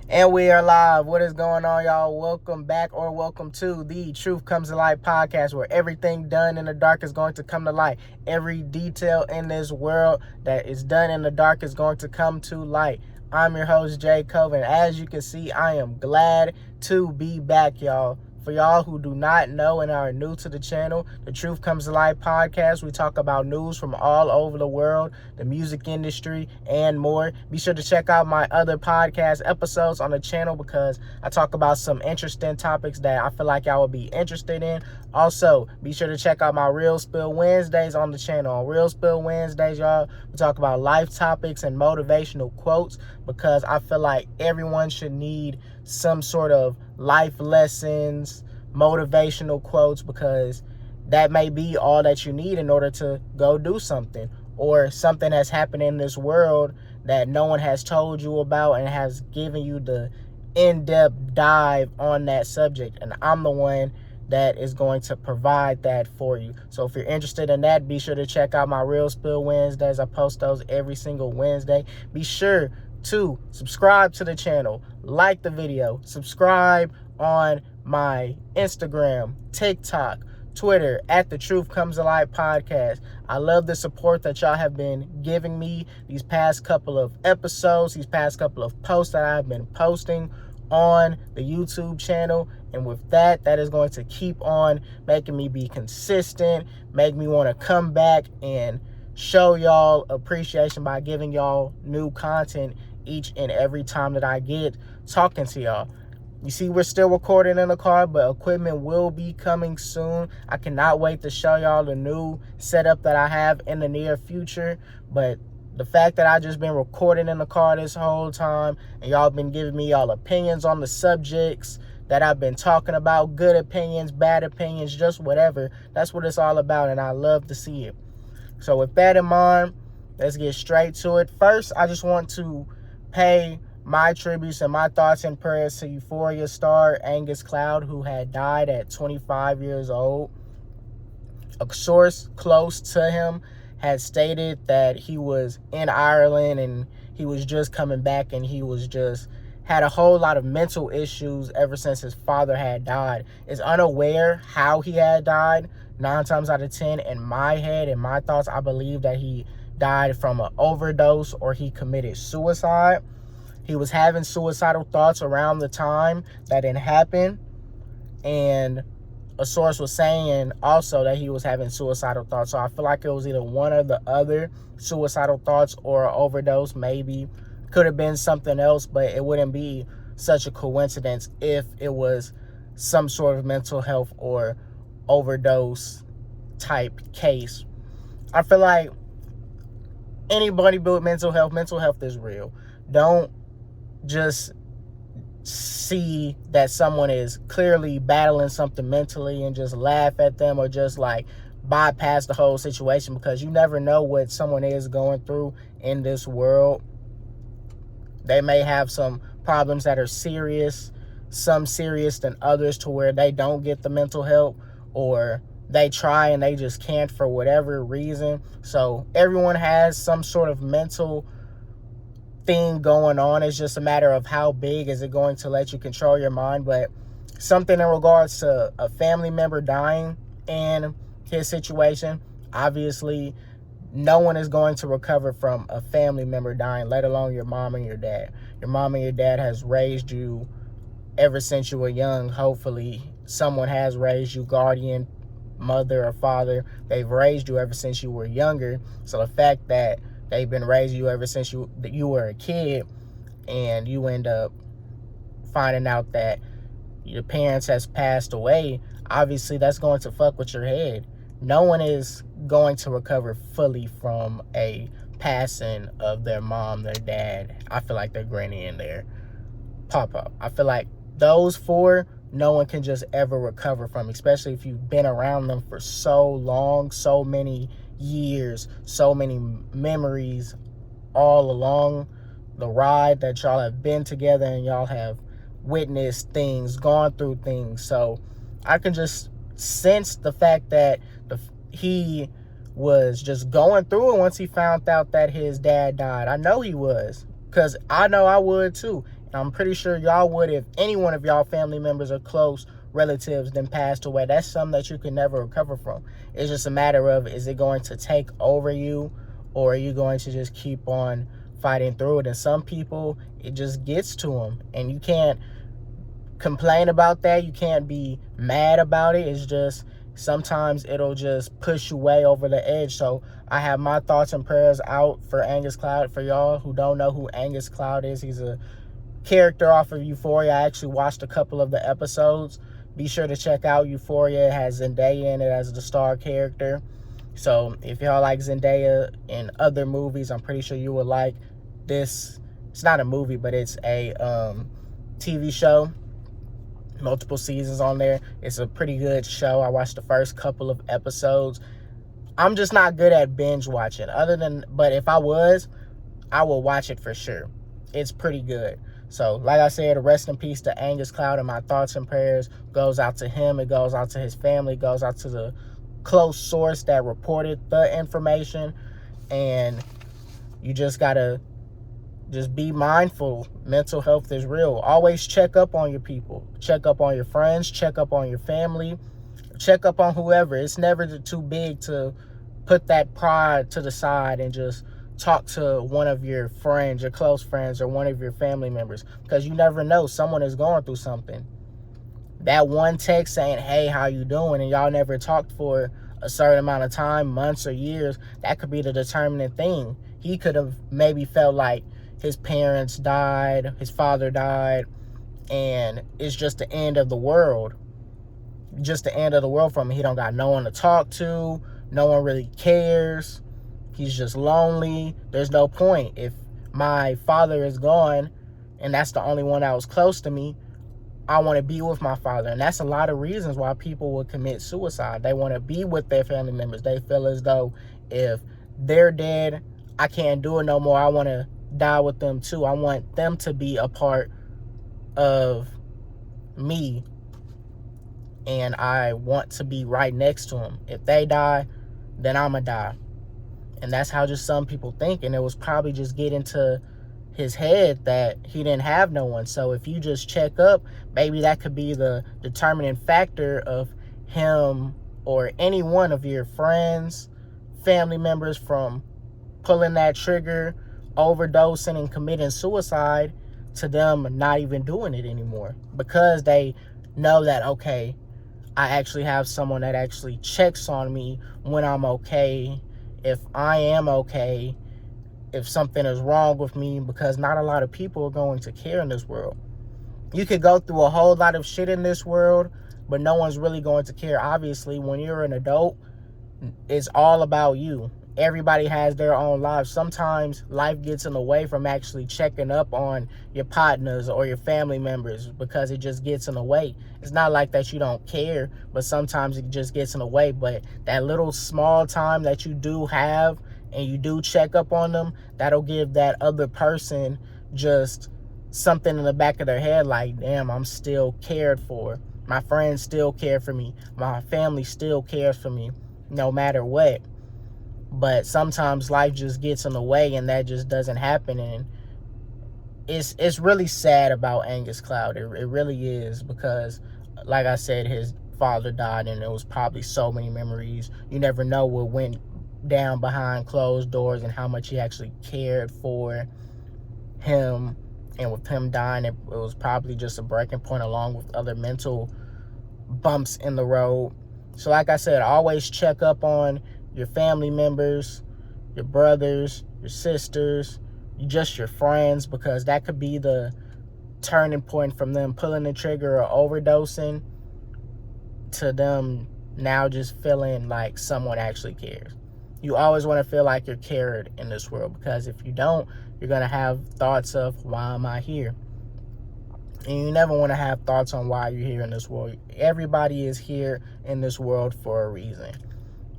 And we are live. What is going on, y'all? Welcome back or welcome to the Truth Comes to Light podcast, where everything done in the dark is going to come to light. Every detail in this world that is done in the dark is going to come to light. I'm your host, Jay Cove, and as you can see, I am glad to be back, y'all. For y'all who do not know and are new to the channel, the Truth Comes to Light podcast, we talk about news from all over the world, the music industry, and more. Be sure to check out my other podcast episodes on the channel because I talk about some interesting topics that I feel like y'all will be interested in. Also, be sure to check out my Real Spill Wednesdays on the channel. On Real Spill Wednesdays, y'all, we talk about life topics and motivational quotes because I feel like everyone should need some sort of life lessons, motivational quotes, because that may be all that you need in order to go do something, or something that's happened in this world that no one has told you about and has given you the in-depth dive on that subject. And I'm the one that is going to provide that for you. So if you're interested in that, be sure to check out my Real Spill Wednesdays. I post those every single Wednesday. Be sure to subscribe to the channel, like the video, subscribe on my Instagram, TikTok, Twitter, at The Truth Comes to Light podcast. I love the support that y'all have been giving me these past couple of episodes, these past couple of posts that I've been posting on the YouTube channel. And with that, that is going to keep on making me be consistent, make me want to come back and show y'all appreciation by giving y'all new content each and every time that I get talking to y'all. You see, we're still recording in the car, but equipment will be coming soon. I cannot wait to show y'all the new setup that I have in the near future. But the fact that I just been recording in the car this whole time, and y'all been giving me y'all opinions on the subjects that I've been talking about, good opinions, bad opinions, just whatever. That's what it's all about, and I love to see it. So with that in mind, let's get straight to it. First, I just want to pay my tributes and my thoughts and prayers to Euphoria star Angus Cloud, who had died at 25 years old. A source close to him had stated that he was in Ireland and he was just coming back, and he was just had a whole lot of mental issues ever since his father had died. Is unaware how he had died. 9 times out of 10, in my head, in my thoughts, I believe that he died from an overdose or he committed suicide. He was having suicidal thoughts around the time that it happened, and a source was saying also that he was having suicidal thoughts. So I feel like it was either one or the other, suicidal thoughts or an overdose. Maybe could have been something else, but it wouldn't be such a coincidence if it was some sort of mental health or overdose type case. I feel like anybody with mental health is real. Don't just see that someone is clearly battling something mentally and just laugh at them, or just like bypass the whole situation, because you never know what someone is going through in this world. They may have some problems that are serious, some serious than others, to where they don't get the mental help, or they try and they just can't for whatever reason. So everyone has some sort of mental thing going on. It's just a matter of how big is it going to let you control your mind. But something in regards to a family member dying in his situation, obviously no one is going to recover from a family member dying, let alone your mom and your dad. Your mom and your dad has raised you ever since you were young. Hopefully someone has raised you, guardian, mother or father. They've raised you ever since you were younger. So the fact that they've been raising you ever since you were a kid, and you end up finding out that your parents has passed away, obviously that's going to fuck with your head. No one is going to recover fully from a passing of their mom, their dad. I feel like their granny and their papa. I feel like those four, no one can just ever recover from, especially if you've been around them for so long, so many years, so many memories all along the ride that y'all have been together, and y'all have witnessed things, gone through things. So I can just sense the fact that he was just going through it once he found out that his dad died. I know he was, because I know I would too. I'm pretty sure y'all would if any one of y'all family members or close relatives then passed away. That's something that you can never recover from. It's just a matter of, is it going to take over you, or are you going to just keep on fighting through it? And some people, it just gets to them, and you can't complain about that. You can't be mad about it. It's just sometimes it'll just push you way over the edge. So I have my thoughts and prayers out for Angus Cloud. For y'all who don't know who Angus Cloud is, he's a character off of Euphoria. I actually watched a couple of the episodes. Be sure to check out Euphoria. It has Zendaya in it as the star character. So if y'all like Zendaya in other movies, I'm pretty sure you would like this. It's not a movie, but it's a TV show. Multiple seasons on there. It's a pretty good show. I watched the first couple of episodes. I'm just not good at binge watching. But if I was, I will watch it for sure. It's pretty good. So, like I said, rest in peace to Angus Cloud, and my thoughts and prayers goes out to him. It goes out to his family. It goes out to the close source that reported the information. And you just gotta just be mindful. Mental health is real. Always check up on your people. Check up on your friends. Check up on your family. Check up on whoever. It's never too big to put that pride to the side and just talk to one of your friends, your close friends, or one of your family members, because you never know, someone is going through something. That one text saying, hey, how you doing, and y'all never talked for a certain amount of time, months or years, that could be the determining thing. He could have maybe felt like his parents died, his father died, and it's just the end of the world. Just the end of the world for him. He don't got no one to talk to. No one really cares. He's just lonely. There's no point. If my father is gone and that's the only one that was close to me, I want to be with my father. And that's a lot of reasons why people would commit suicide. They want to be with their family members. They feel as though if they're dead, I can't do it no more. I want to die with them too. I want them to be a part of me, and I want to be right next to them. If they die, then I'ma die. And that's how just some people think. And it was probably just get into his head that he didn't have no one. So if you just check up, maybe that could be the determining factor of him or any one of your friends, family members from pulling that trigger, overdosing, and committing suicide, to them not even doing it anymore, because they know that, okay, I actually have someone that actually checks on me when I'm okay, if I am okay, if something is wrong with me, because not a lot of people are going to care in this world. You could go through a whole lot of shit in this world, but no one's really going to care. Obviously, when you're an adult, it's all about you. Everybody has their own lives. Sometimes life gets in the way from actually checking up on your partners or your family members, because it just gets in the way. It's not like that you don't care, but sometimes it just gets in the way. But that little small time that you do have and you do check up on them, that'll give that other person just something in the back of their head like, damn, I'm still cared for. My friends still care for me. My family still cares for me, no matter what. But sometimes life just gets in the way, and that just doesn't happen. And it's really sad about Angus Cloud. It really is, because, like I said, his father died, and it was probably so many memories. You never know what went down behind closed doors and how much he actually cared for him. And with him dying, it was probably just a breaking point, along with other mental bumps in the road. So like I said, always check up on your family members, your brothers, your sisters, just your friends, because that could be the turning point from them pulling the trigger or overdosing to them now just feeling like someone actually cares. You always want to feel like you're cared in this world, because if you don't, you're going to have thoughts of, why am I here? And you never want to have thoughts on why you're here in this world. Everybody is here in this world for a reason.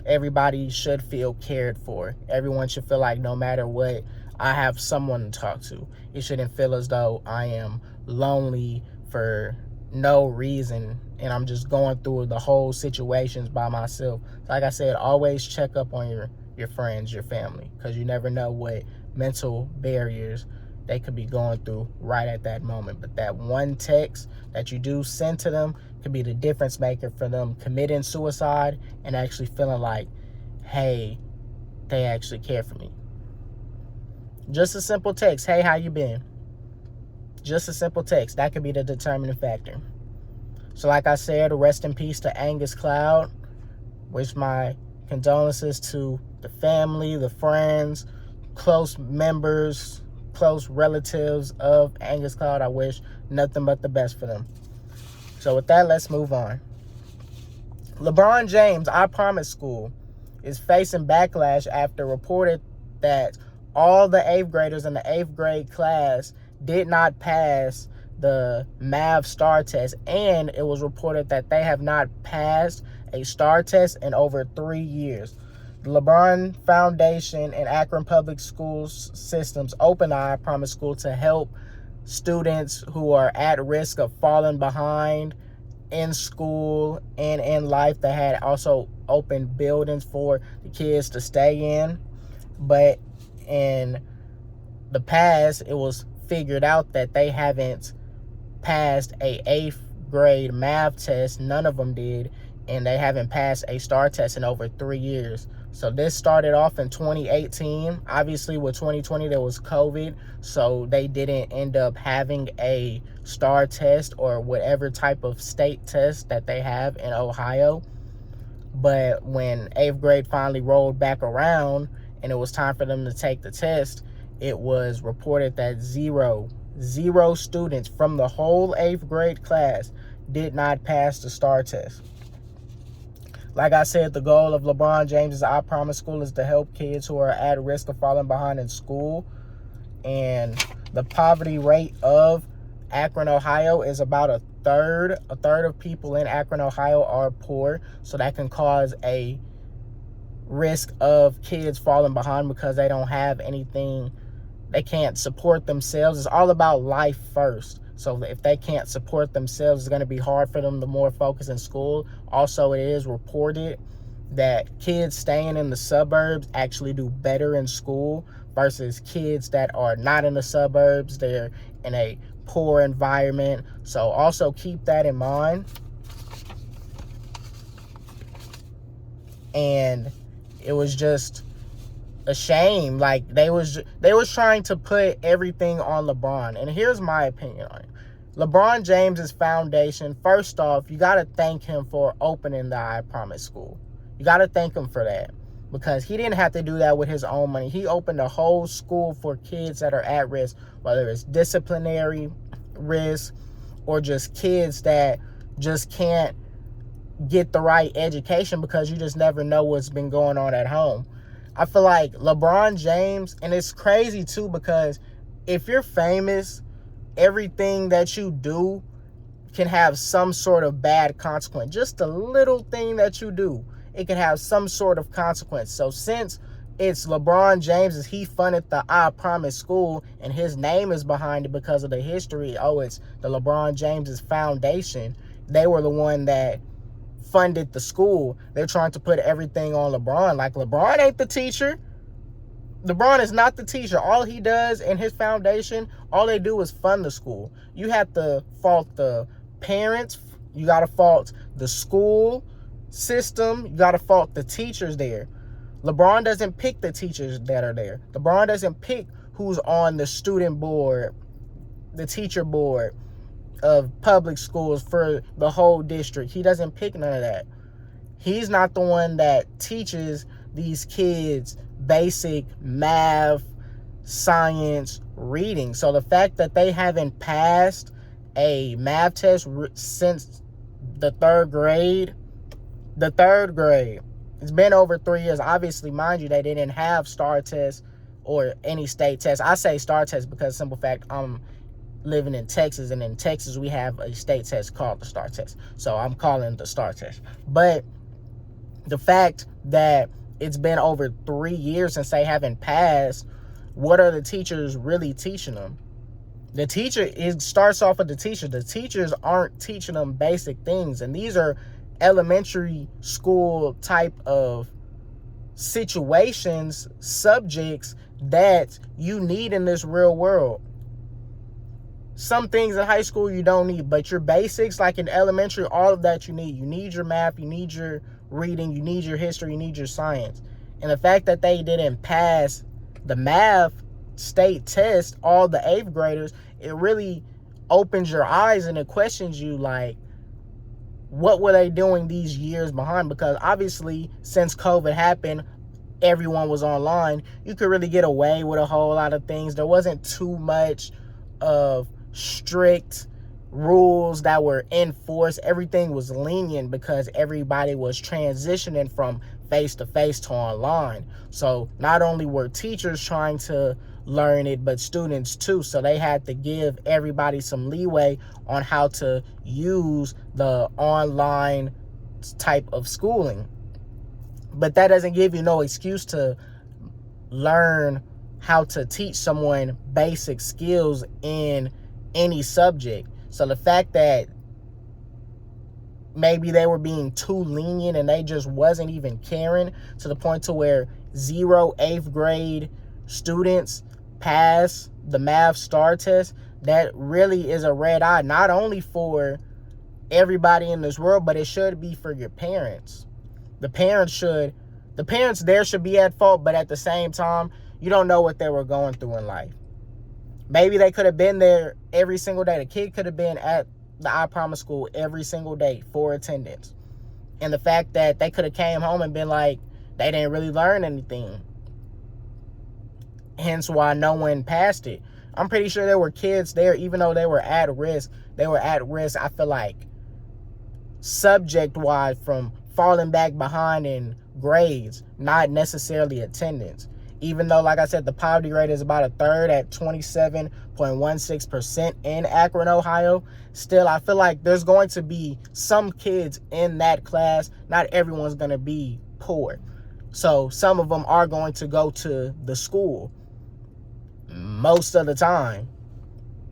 Everybody should feel cared for. Everyone should feel like no matter what, I have someone to talk to. It shouldn't feel as though I am lonely for no reason and I'm just going through the whole situations by myself. Like I said, always check up on your friends, your family, because you never know what mental barriers they could be going through right at that moment. But that one text that you do send to them could be the difference maker for them committing suicide and actually feeling like, hey, they actually care for me. Just a simple text, hey, how you been? Just a simple text. That could be the determining factor. So like I said, rest in peace to Angus Cloud. Wish my condolences to the family, the friends, close members, close relatives of Angus Cloud. I wish nothing but the best for them. So with that, let's move on. LeBron James, I Promise School, is facing backlash after reported that all the 8th graders in the 8th grade class did not pass the math STAR test, and it was reported that they have not passed a STAR test in over 3 years. The LeBron Foundation and Akron Public Schools systems opened the I Promise School to help students who are at risk of falling behind in school and in life. They had also opened buildings for the kids to stay in, but in the past, it was figured out that they haven't passed a 8th grade math test. None of them did, and they haven't passed a STAR test in over 3 years. So this started off in 2018. Obviously, with 2020, there was COVID, so they didn't end up having a STAR test or whatever type of state test that they have in Ohio. But when 8th grade finally rolled back around and it was time for them to take the test, it was reported that zero students from the whole 8th grade class did not pass the STAR test. Like I said, the goal of LeBron James' I Promise School is to help kids who are at risk of falling behind in school. And the poverty rate of Akron, Ohio is about a third. A third of people in Akron, Ohio are poor. So that can cause a risk of kids falling behind because they don't have anything. They can't support themselves. It's all about life first. So if they can't support themselves, it's going to be hard for them to more focus in school. Also, it is reported that kids staying in the suburbs actually do better in school versus kids that are not in the suburbs. They're in a poor environment. So also keep that in mind. And it was just a shame. Like they was trying to put everything on LeBron. And here's my opinion on it. LeBron James's foundation, first off, you got to thank him for opening the I Promise School. You got to thank him for that because he didn't have to do that with his own money. He opened a whole school for kids that are at risk, whether it's disciplinary risk or just kids that just can't get the right education because you just never know what's been going on at home. I feel like LeBron James, and it's crazy too because if you're famous, everything that you do can have some sort of bad consequence. Just a little thing that you do, it can have some sort of consequence. So since it's LeBron James, as he funded the I Promise School and his name is behind it because of the history, it's the LeBron James Foundation. They were the one that funded the school. They're trying to put everything on LeBron. Like LeBron ain't the teacher. LeBron is not the teacher. All he does in his foundation, all they do is fund the school. You have to fault the parents. You got to fault the school system. You got to fault the teachers there. LeBron doesn't pick the teachers that are there. LeBron doesn't pick who's on the student board, the teacher board of public schools for the whole district. He doesn't pick none of that. He's not the one that teaches these kids basic math, science, reading. So the fact that they haven't passed a math test since the third grade, it's been over 3 years. Obviously, mind you, they didn't have STAR tests or any state tests. I say STAR tests because simple fact, I'm living in Texas, and in Texas we have a state test called the STAR test. So I'm calling it the STAR test. But the fact that it's been over 3 years since they haven't passed, what are the teachers really teaching them? The teacher, it starts off with the teacher. The teachers aren't teaching them basic things. And these are elementary school type of situations, subjects that you need in this real world. Some things in high school you don't need, but your basics, like in elementary, all of that you need. You need your math, you need your reading, you need your history, you need your science. And the fact that they didn't pass the math state test, all the 8th graders, it really opens your eyes and it questions you, like, what were they doing these years behind? Because obviously, since COVID happened, everyone was online. You could really get away with a whole lot of things. There wasn't too much of strict rules that were enforced. Everything was lenient because everybody was transitioning from face-to-face to online. So not only were teachers trying to learn it, but students too. So they had to give everybody some leeway on how to use the online type of schooling. But that doesn't give you no excuse to learn how to teach someone basic skills in any subject. So the fact that maybe they were being too lenient and they just wasn't even caring to the point to where 0 8th grade students pass the math STAR test, that really is a red eye, not only for everybody in this world, but it should be for your parents. The parents there should be at fault, but at the same time, you don't know what they were going through in life. Maybe they could have been there every single day. The kid could have been at the I Promise school every single day for attendance. And the fact that they could have came home and been like, they didn't really learn anything. Hence why no one passed it. I'm pretty sure there were kids there, even though they were at risk. They were at risk, I feel like, subject-wise, from falling back behind in grades, not necessarily attendance. Even though, like I said, the poverty rate is about a third at 27.16% in Akron, Ohio, still, I feel like there's going to be some kids in that class. Not everyone's going to be poor. So some of them are going to go to the school most of the time.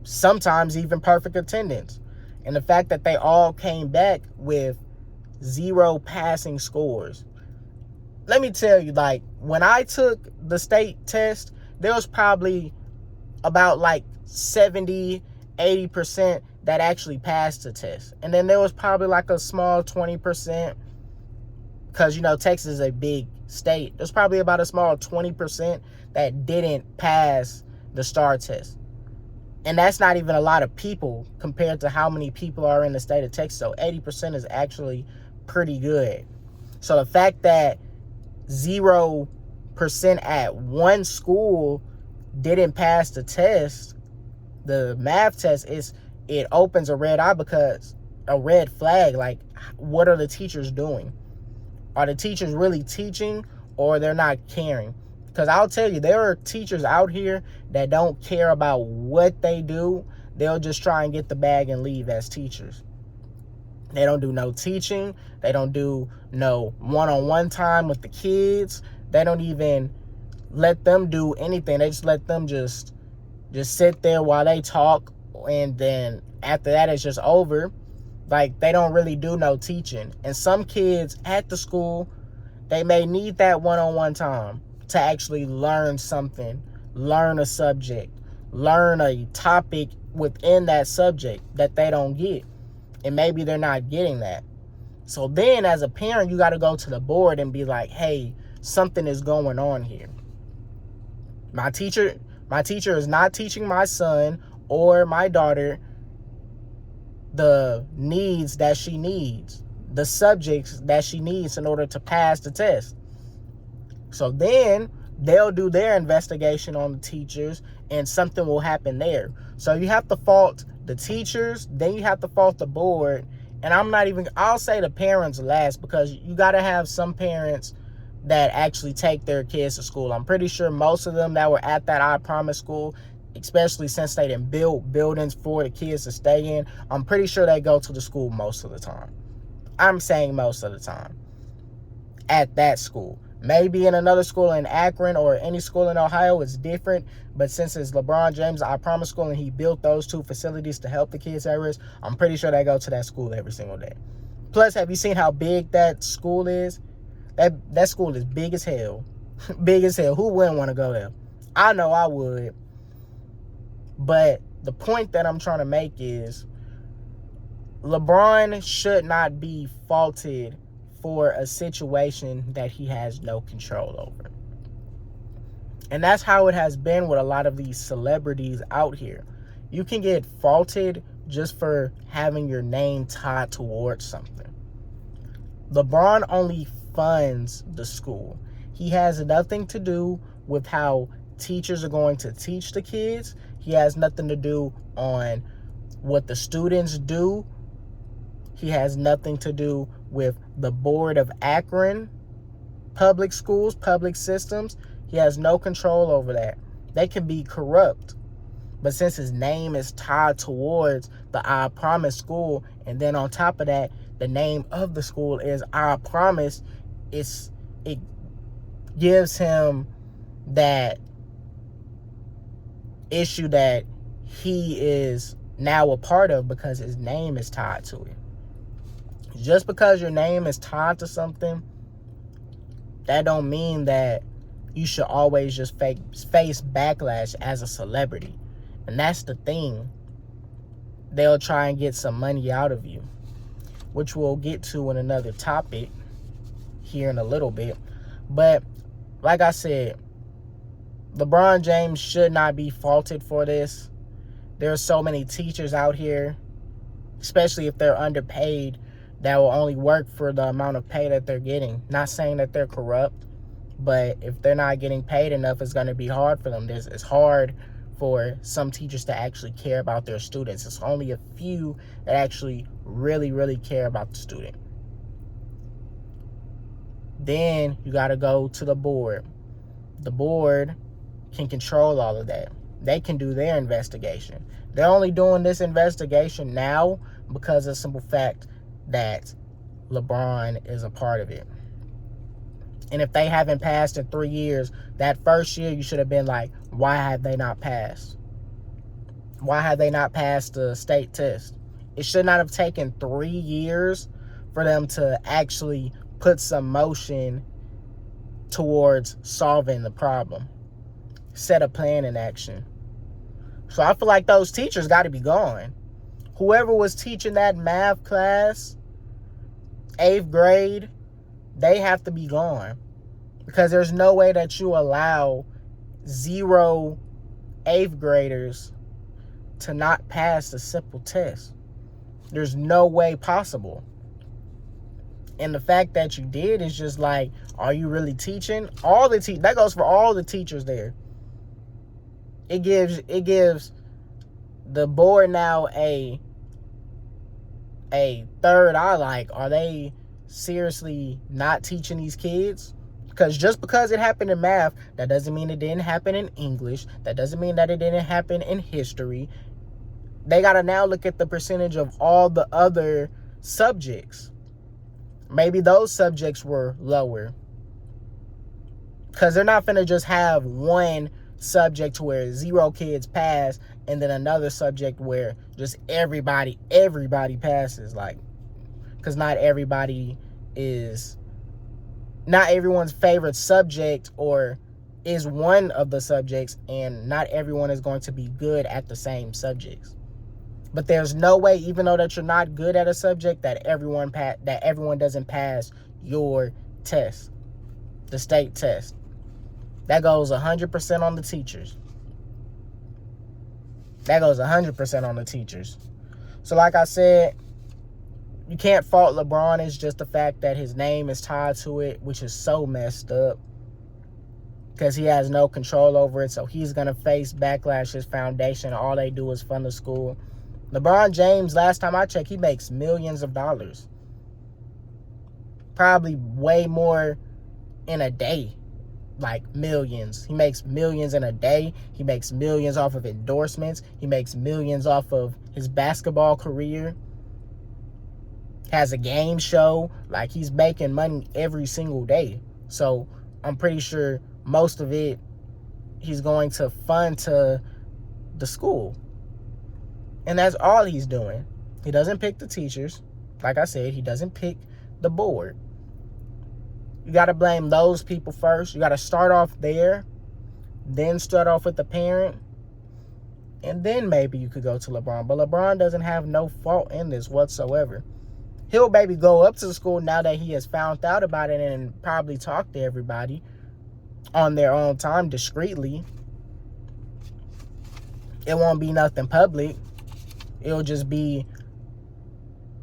Sometimes even perfect attendance. And the fact that they all came back with 0 passing scores. Let me tell you, like, when I took the state test, there was probably about like 70, 80% that actually passed the test. And then there was probably like a small 20%, because, you know, Texas is a big state. There's probably about a small 20% that didn't pass the STAR test. And that's not even a lot of people compared to how many people are in the state of Texas. So 80% is actually pretty good. So the fact that 0% at one school didn't pass the test, the math test, it opens a red eye, because a red flag. Like, what are the teachers doing? Are the teachers really teaching, or they're not caring? Because I'll tell you, there are teachers out here that don't care about what they do. They'll just try and get the bag and leave as teachers. They don't do no teaching. They don't do no one-on-one time with the kids. They don't even let them do anything. They just let them just sit there while they talk, and then after that it's just over. Like, they don't really do no teaching. And some kids at the school, they may need that one-on-one time to actually learn something, learn a subject, learn a topic within that subject that they don't get. And maybe they're not getting that. So then as a parent, you got to go to the board and be like, hey, something is going on here. My teacher is not teaching my son or my daughter the needs that she needs, the subjects that she needs in order to pass the test. So then they'll do their investigation on the teachers, and something will happen there. So you have to fault the teachers, then you have to fault the board. And I'll say the parents last, because you got to have some parents that actually take their kids to school. I'm pretty sure most of them that were at that I Promise school, especially since they didn't build buildings for the kids to stay in, I'm pretty sure they go to the school most of the time. I'm saying most of the time at that school. Maybe in another school in Akron or any school in Ohio, it's different. But since it's LeBron James' I Promise school and he built those 2 facilities to help the kids at risk, I'm pretty sure they go to that school every single day. Plus, have you seen how big that school is? That school is big as hell. Big as hell. Who wouldn't want to go there? I know I would. But the point that I'm trying to make is LeBron should not be faulted for a situation that he has no control over. And that's how it has been with a lot of these celebrities out here. You can get faulted just for having your name tied towards something. LeBron only funds the school. He has nothing to do with how teachers are going to teach the kids. He has nothing to do on what the students do. He has nothing to do with the board of Akron public schools, public systems. He has no control over that. They can be corrupt. But since his name is tied towards the I Promise school, and then on top of that, the name of the school is I Promise, it gives him that issue that he is now a part of because his name is tied to it. Just because your name is tied to something, that don't mean that you should always just face backlash as a celebrity. And that's the thing. They'll try and get some money out of you, which we'll get to in another topic here in a little bit. But like I said, LeBron James should not be faulted for this. There are so many teachers out here, especially if they're underpaid, that will only work for the amount of pay that they're getting. Not saying that they're corrupt, but if they're not getting paid enough, it's going to be hard for them. It's hard for some teachers to actually care about their students. It's only a few that actually really, really care about the student. Then you got to go to the board. The board can control all of that. They can do their investigation. They're only doing this investigation now because of the simple fact that LeBron is a part of it. And if they haven't passed in 3 years, that first year you should have been like, why have they not passed? Why have they not passed the state test? It should not have taken 3 years for them to actually put some motion towards solving the problem. Set a plan in action. So I feel like those teachers got to be gone. Whoever was teaching that math class, 8th grade, they have to be gone. Because there's no way that you allow 0 8th graders to not pass a simple test. There's no way possible. And the fact that you did is just like, are you really teaching? That goes for all the teachers there. It gives the board now a third eye. Like, are they seriously not teaching these kids? Because just because it happened in math, that doesn't mean it didn't happen in English. That doesn't mean that it didn't happen in history. They got to now look at the percentage of all the other subjects. Maybe those subjects were lower. Because they're not finna just have one subject where 0 kids pass and then another subject where just everybody passes. Like, because not everyone's favorite subject or is one of the subjects, and not everyone is going to be good at the same subjects. But there's no way, even though that you're not good at a subject, that everyone doesn't pass your test, the state test. That goes 100% on the teachers. That goes 100% on the teachers. So like I said, you can't fault LeBron. It's just the fact that his name is tied to it, which is so messed up. Because he has no control over it. So he's going to face backlash. His foundation, all they do is fund the school. LeBron James, last time I checked, he makes millions of dollars. Probably way more in a day. Like millions. He makes millions in a day. He makes millions off of endorsements. He makes millions off of his basketball career. Has a game show. Like, he's making money every single day. So I'm pretty sure most of it he's going to fund to the school. And that's all he's doing. He doesn't pick the teachers. Like I said, he doesn't pick the board. You got to blame those people first. You got to start off there, then start off with the parent, and then maybe you could go to LeBron. But LeBron doesn't have no fault in this whatsoever. He'll maybe go up to the school now that he has found out about it and probably talk to everybody on their own time discreetly. It won't be nothing public. It'll just be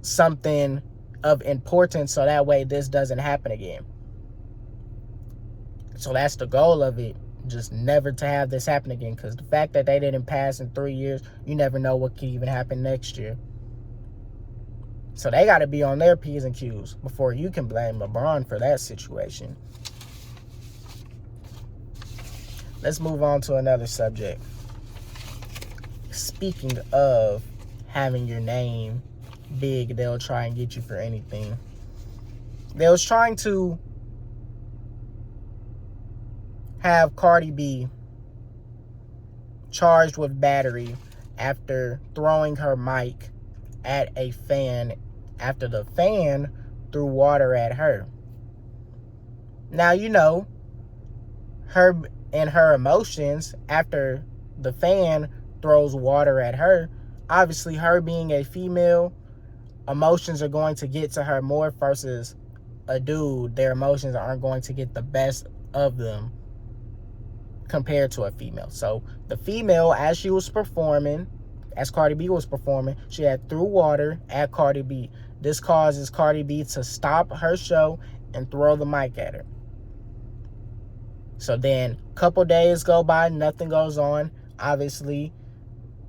something of importance so that way this doesn't happen again. So that's the goal of it. Just never to have this happen again, because the fact that they didn't pass in 3 years, you never know what could even happen next year. So they got to be on their P's and Q's before you can blame LeBron for that situation. Let's move on to another subject. Speaking of having your name big, they'll try and get you for anything. They was trying to have Cardi B charged with battery after throwing her mic at a fan after the fan threw water at her. Now, you know, her and her emotions after the fan throws water at her, obviously her being a female, emotions are going to get to her more versus a dude. Their emotions aren't going to get the best of them compared to a female. So the female, as she was performing, as Cardi B was performing, she had threw water at Cardi B. This causes Cardi B to stop her show and throw the mic at her. So then a couple days go by, nothing goes on. Obviously,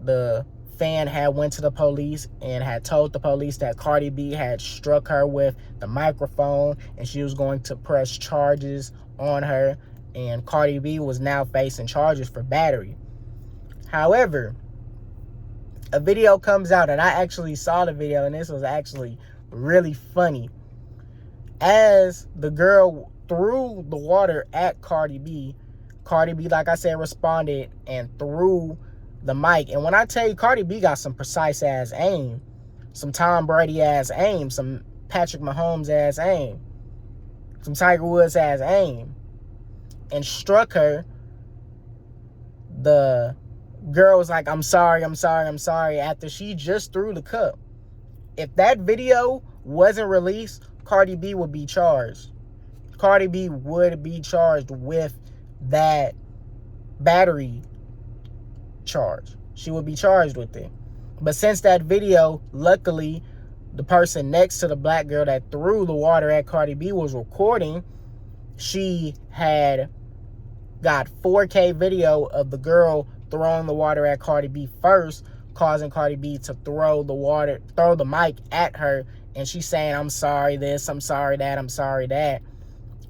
the fan had went to the police and had told the police that Cardi B had struck her with the microphone and she was going to press charges on her, and Cardi B was now facing charges for battery. However, a video comes out, and I actually saw the video, and this was actually really funny. As the girl threw the water at Cardi B, like I said, responded and threw the mic. And when I tell you, Cardi B got some precise ass aim, some Tom Brady ass aim, some Patrick Mahomes ass aim, some Tiger Woods ass aim, and struck her. The girl was like, I'm sorry, after she just threw the cup. If that video wasn't released, Cardi B would be charged. Cardi B would be charged with that battery charge. She would be charged with it. But since that video, luckily, the person next to the black girl that threw the water at Cardi B was recording. She had got 4K video of the girl throwing the water at Cardi B first, causing Cardi B to throw the mic at her, and she's saying, I'm sorry this, I'm sorry that, I'm sorry that,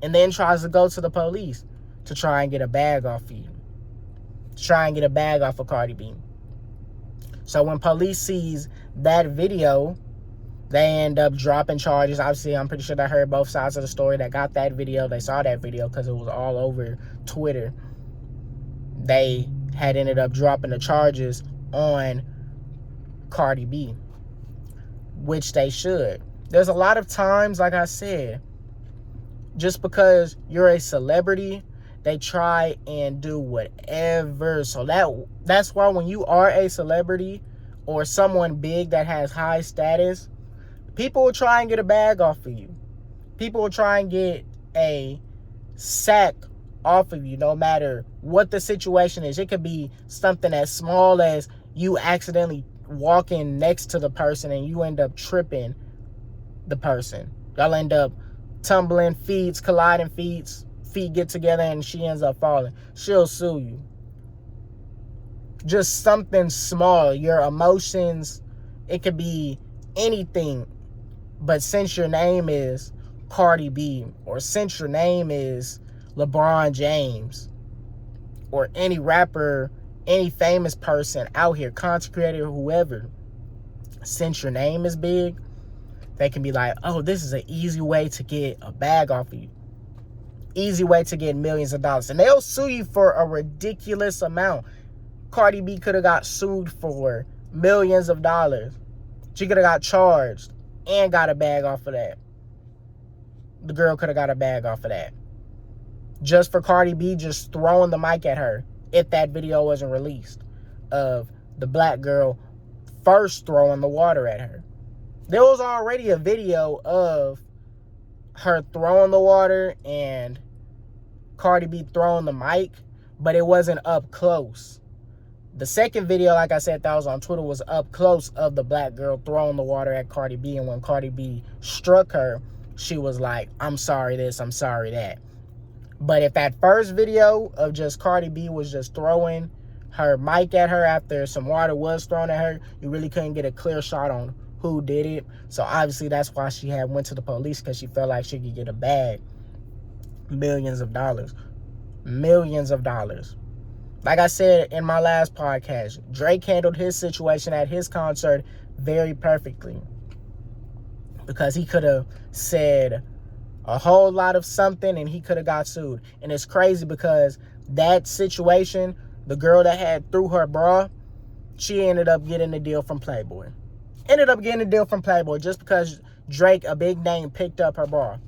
and then tries to go to the police to try and get a bag off of you, to try and get a bag off of Cardi B. So when police sees that video, they end up dropping charges. Obviously, I'm pretty sure they heard both sides of the story. That got that video. They saw that video because it was all over Twitter. They had ended up dropping the charges on Cardi B, which they should. There's a lot of times, like I said, just because you're a celebrity, they try and do whatever. So that's why when you are a celebrity or someone big that has high status, people will try and get a bag off of you. People will try and get a sack off of you, no matter what the situation is. It could be something as small as you accidentally walking next to the person and you end up tripping the person. Y'all end up tumbling feet, colliding feet get together and she ends up falling. She'll sue you. Just something small, your emotions, it could be anything. But since your name is Cardi B, or since your name is LeBron James, or any rapper, any famous person out here, content creator, whoever, since your name is big, they can be like, oh, this is an easy way to get a bag off of you. Easy way to get millions of dollars. And they'll sue you for a ridiculous amount. Cardi B could have got sued for millions of dollars. She could have got charged and got a bag off of that. The girl could have got a bag off of that. Just for Cardi B just throwing the mic at her, if that video wasn't released, of the black girl first throwing the water at her. There was already a video of her throwing the water and Cardi B throwing the mic, but it wasn't up close. The second video, like I said, that was on Twitter, was up close of the black girl throwing the water at Cardi B. And when Cardi B struck her, she was like, I'm sorry this, I'm sorry that. But if that first video of just Cardi B was just throwing her mic at her after some water was thrown at her, you really couldn't get a clear shot on who did it. So obviously that's why she had went to the police, because she felt like she could get a bag. Millions of dollars. Millions of dollars. Like I said in my last podcast, Drake handled his situation at his concert very perfectly, because he could have said a whole lot of something and he could have got sued. And it's crazy because that situation, the girl that had threw her bra, she ended up getting a deal from Playboy. Just because Drake, a big name, picked up her bra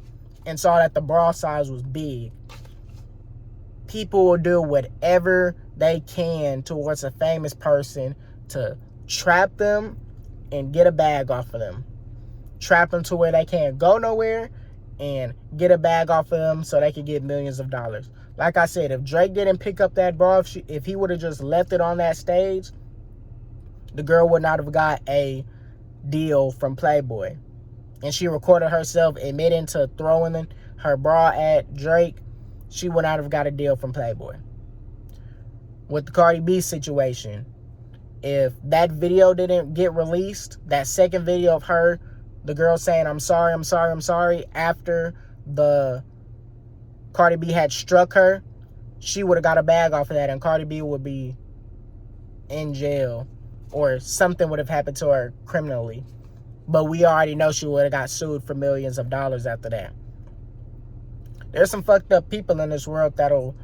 and saw that the bra size was big. People will do whatever they can towards a famous person to trap them and get a bag off of them. Trap them to where they can't go nowhere and get a bag off of them so they can get millions of dollars. Like I said, if Drake didn't pick up that bra, if he would have just left it on that stage, the girl would not have got a deal from Playboy. And she recorded herself admitting to throwing her bra at Drake. She would not have got a deal from Playboy. With the Cardi B situation, if that video didn't get released, that second video of her, the girl saying, I'm sorry, after the Cardi B had struck her, she would have got a bag off of that, and Cardi B would be in jail, or something would have happened to her criminally. But we already know she would have got sued for millions of dollars after that. There's some fucked up people in this world that'll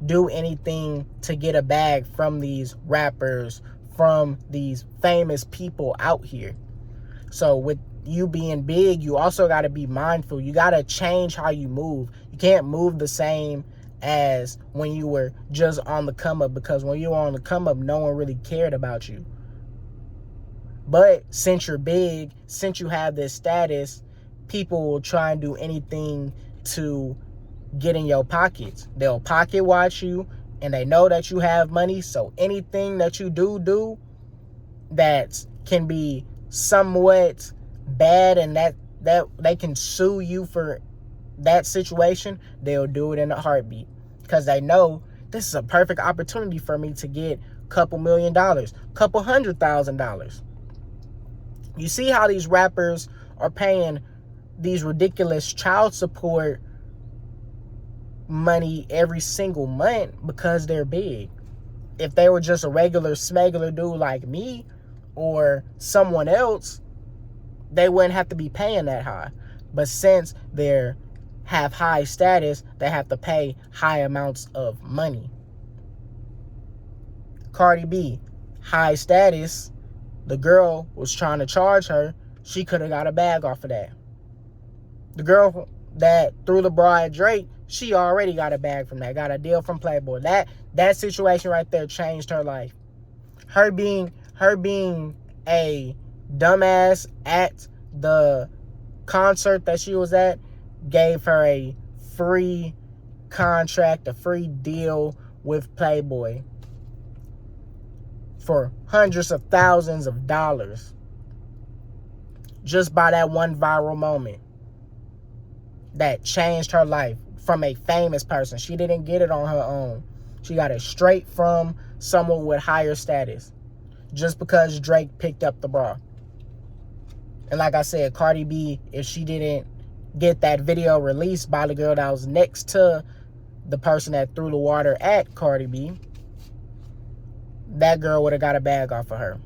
do anything to get a bag from these rappers, from these famous people out here. So with you being big, you also got to be mindful. You got to change how you move. You can't move the same as when you were just on the come up, because when you were on the come up, no one really cared about you. But since you're big, since you have this status, people will try and do anything to get in your pockets. They'll pocket watch you, and they know that you have money, so anything that you do that can be somewhat bad and that they can sue you for that situation, they'll do it in a heartbeat, because they know this is a perfect opportunity for me to get a couple $1 million, couple $100,000. You see how these rappers are paying these ridiculous child support money every single month because they're big. If they were just a regular smuggler dude like me or someone else, they wouldn't have to be paying that high. But since they have high status, they have to pay high amounts of money. Cardi B, high status. The girl was trying to charge her. She could have got a bag off of that. The girl that threw the bra at Drake, she already got a bag from that. Got a deal from Playboy. That situation right there changed her life. Her being a dumbass at the concert that she was at gave her a free contract, a free deal with Playboy for hundreds of thousands of dollars, just by that one viral moment that changed her life from a famous person. She didn't get it on her own. She got it straight from someone with higher status, just because Drake picked up the bra. And like I said, Cardi B, if she didn't get that video released by the girl that was next to the person that threw the water at Cardi B, that girl would have got a bag off of her.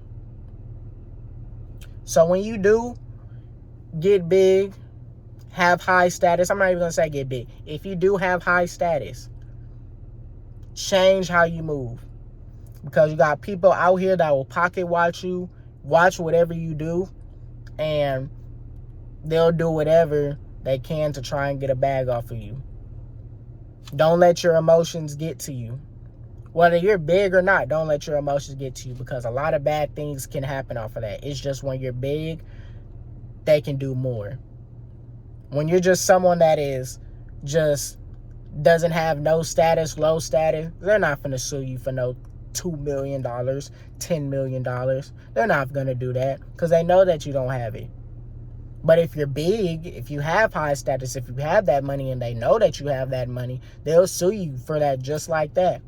So when you do get big, have high status, I'm not even going to say get big. If you do have high status, change how you move. Because you got people out here that will pocket watch you, watch whatever you do, and they'll do whatever they can to try and get a bag off of you. Don't let your emotions get to you. Whether you're big or not, don't let your emotions get to you, because a lot of bad things can happen off of that. It's just when you're big, they can do more. When you're just someone that is just doesn't have no status, low status, they're not going to sue you for no $2 million, $10 million. They're not going to do that because they know that you don't have it. But if you're big, if you have high status, if you have that money and they know that you have that money, they'll sue you for that just like that,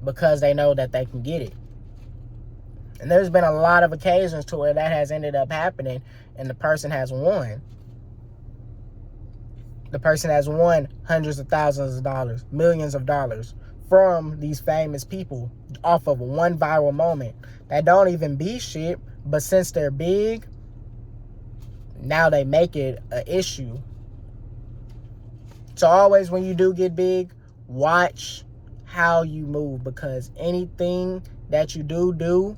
because they know that they can get it. And there's been a lot of occasions to where that has ended up happening and the person has won. The person has won hundreds of thousands of dollars, millions of dollars from these famous people off of one viral moment that don't even be shit, but since they're big, now they make it an issue. So always when you do get big, watch how you move, because anything that you do,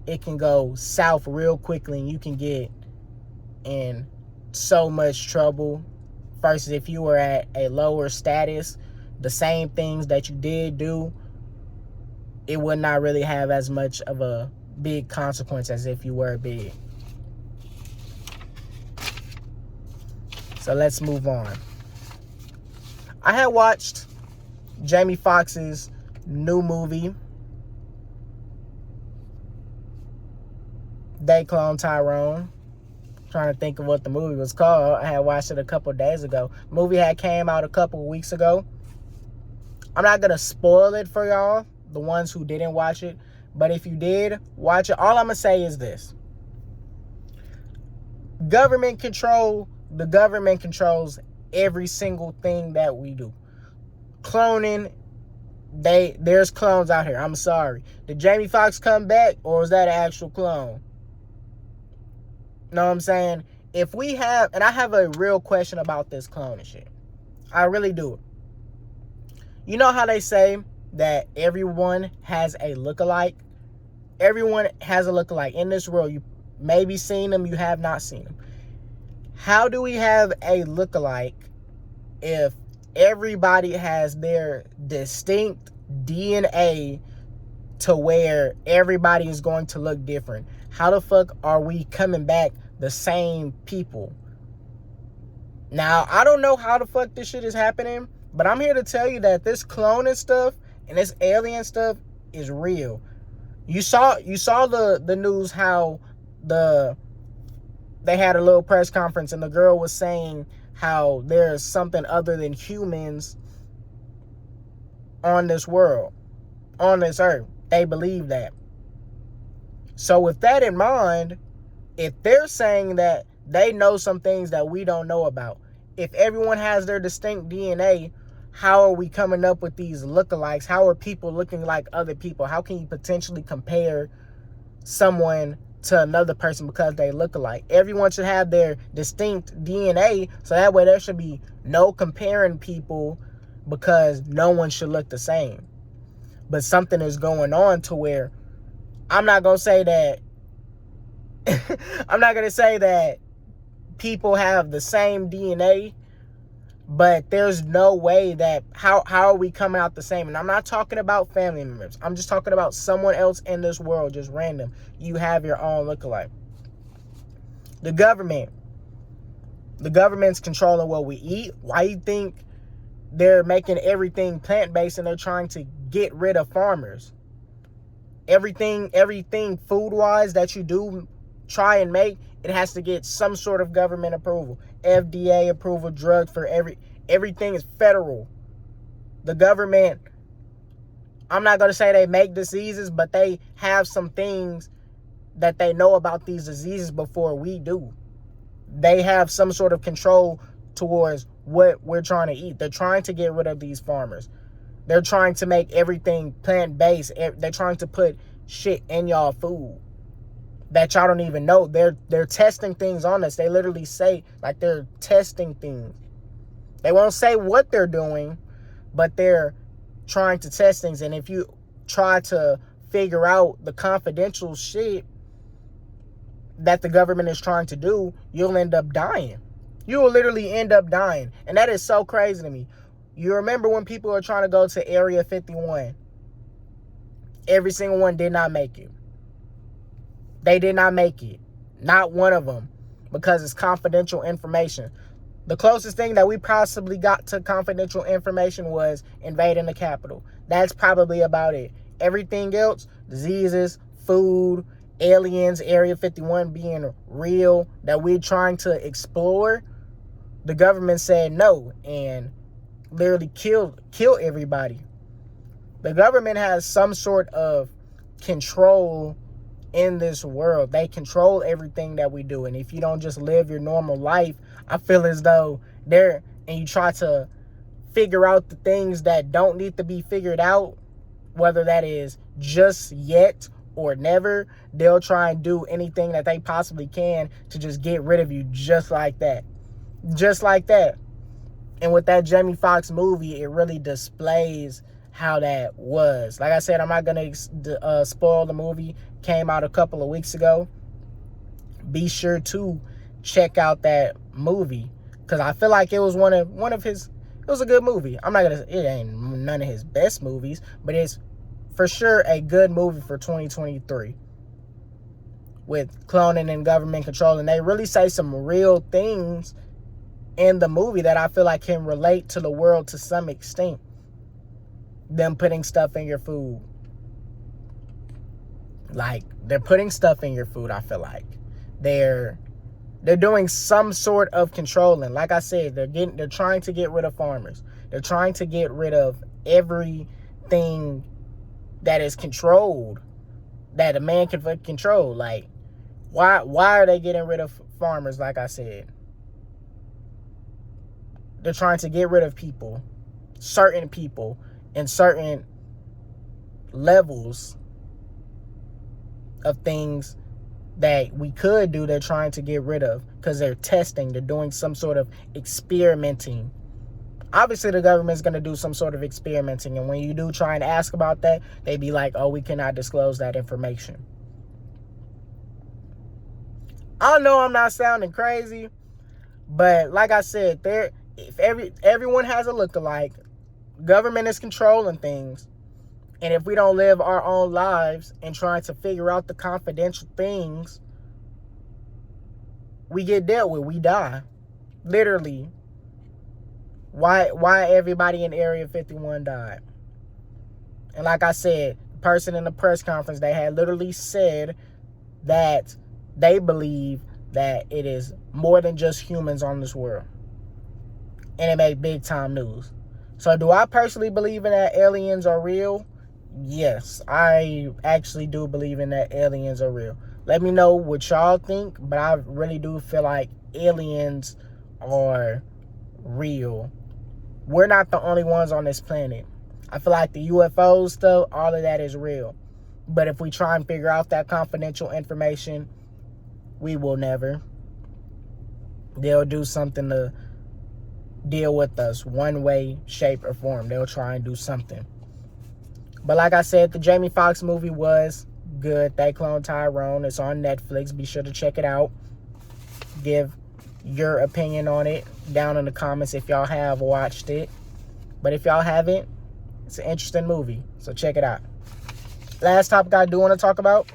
it can go south real quickly and you can get in so much trouble. Versus if you were at a lower status, the same things that you did do, it would not really have as much of a big consequence as if you were big. So let's move on. I had watched Jamie Foxx's new movie, They Clone Tyrone. Trying to think of what the movie was called. I had watched it a couple days ago. Movie had came out a couple weeks ago. I'm not going to spoil it for y'all, the ones who didn't watch it. But if you did watch it, all I'm going to say is this. The government controls every single thing that we do. Cloning, there's clones out here. I'm sorry. Did Jamie Foxx come back, or was that an actual clone? Know what I'm saying? If we have, and I have a real question about this cloning shit. I really do. You know how they say that everyone has a lookalike? Everyone has a lookalike. In this world, you maybe seen them, you have not seen them. How do we have a lookalike if everybody has their distinct DNA to where everybody is going to look different? How the fuck are we coming back the same people? Now, I don't know how the fuck this shit is happening, but I'm here to tell you that this cloning stuff and this alien stuff is real. You saw the news how they had a little press conference and the girl was saying how there's something other than humans on this world, on this earth. They believe that. So with that in mind, if they're saying that they know some things that we don't know about, if everyone has their distinct DNA, how are we coming up with these lookalikes? How are people looking like other people? How can you potentially compare someone to another person because they look alike? Everyone should have their distinct DNA, so that way there should be no comparing people, because no one should look the same. But something is going on to where I'm not going to say that I'm not going to say that people have the same DNA, but there's no way that how are we coming out the same? And I'm not talking about family members. I'm just talking about someone else in this world, just random. You have your own lookalike. The government's controlling what we eat. Why you think they're making everything plant-based and they're trying to get rid of farmers? Everything food-wise that you do try and make, it has to get some sort of government approval. FDA approval, drugs for everything is federal. The government, I'm not going to say they make diseases, but they have some things that they know about these diseases before we do. They have some sort of control towards what we're trying to eat. They're trying to get rid of these farmers. They're trying to make everything plant-based. They're trying to put shit in y'all food that y'all don't even know. They're testing things on us. They literally say, like, they're testing things. They won't say what they're doing, but they're trying to test things. And if you try to figure out the confidential shit that the government is trying to do, you'll end up dying. You will literally end up dying. And that is so crazy to me. You remember when people were trying to go to Area 51? Every single one did not make it. They did not make it. Not one of them. Because it's confidential information. The closest thing that we possibly got to confidential information was invading the Capitol. That's probably about it. Everything else, diseases, food, aliens, Area 51 being real, that we're trying to explore, the government said no and literally kill everybody. The government has some sort of control in this world. They control everything that we do. And if you don't just live your normal life, I feel as though you try to figure out the things that don't need to be figured out, whether that is just yet or never, they'll try and do anything that they possibly can to just get rid of you just like that. Just like that. And with that Jamie Foxx movie, it really displays how that was. Like I said, I'm not going to spoil the movie. Came out a couple of weeks ago. Be sure to check out that movie, because I feel like it was one of his, it was a good movie. I'm not going to, it ain't none of his best movies, but it's for sure a good movie for 2023 with cloning and government control. And they really say some real things in the movie that I feel like can relate to the world to some extent. Them putting stuff in your food. Like, they're putting stuff in your food, I feel like. They're doing some sort of controlling. Like I said, they're trying to get rid of farmers. They're trying to get rid of everything that is controlled, that a man can control. Like, why are they getting rid of farmers, like I said? They're trying to get rid of people, in certain levels of things that we could do. They're trying to get rid of because they're testing. They're doing some sort of experimenting. Obviously, the government's going to do some sort of experimenting. And when you do try and ask about that, they be like, oh, we cannot disclose that information. I know I'm not sounding crazy, but like I said, if everyone has a lookalike, government is controlling things. And if we don't live our own lives and trying to figure out the confidential things, we get dealt with. We die. Literally. Why everybody in Area 51 died? And like I said, the person in the press conference, they had literally said that they believe that it is more than just humans on this world. And it made big time news. So do I personally believe in that aliens are real? Yes, I actually do believe in that aliens are real. Let me know what y'all think, but I really do feel like aliens are real. We're not the only ones on this planet. I feel like the UFOs stuff, all of that is real. But if we try and figure out that confidential information, we will never. They'll do something to deal with us one way, shape, or form. They'll try and do something. But like I said, the Jamie Foxx movie was good. They cloned Tyrone. It's on Netflix. Be sure to check it out. Give your opinion on it down in the comments if y'all have watched it. But if y'all haven't, it's an interesting movie. So check it out. Last topic I do want to talk about.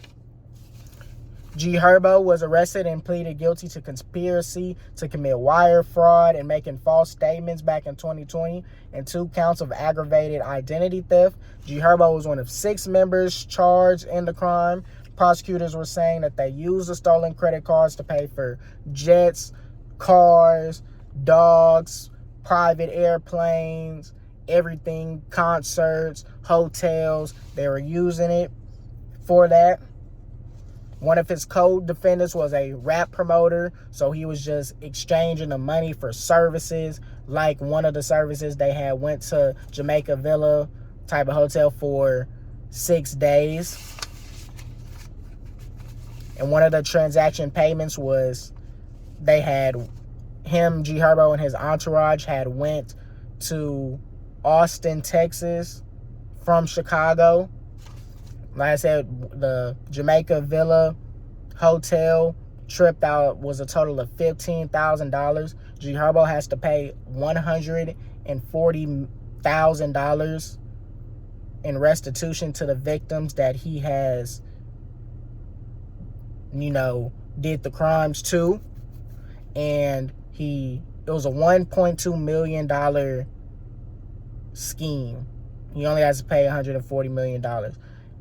Herbo was arrested and pleaded guilty to conspiracy to commit wire fraud and making false statements back in 2020 and 2 counts of aggravated identity theft. Herbo was one of 6 members charged in the crime. Prosecutors were saying that they used the stolen credit cards to pay for jets, cars, dogs, private airplanes, everything, concerts, hotels. They were using it for that. One of his co-defendants was a rap promoter, so he was just exchanging the money for services. Like one of the services they had went to Jamaica Villa type of hotel for 6 days. And one of the transaction payments was they had him, Herbo, and his entourage had went to Austin, Texas from Chicago. Like I said, the Jamaica Villa hotel trip out was a total of $15,000. Herbo has to pay $180,000 $140,000 in restitution to the victims that he has, did the crimes to. And it was a $1.2 million scheme. He only has to pay $140 million.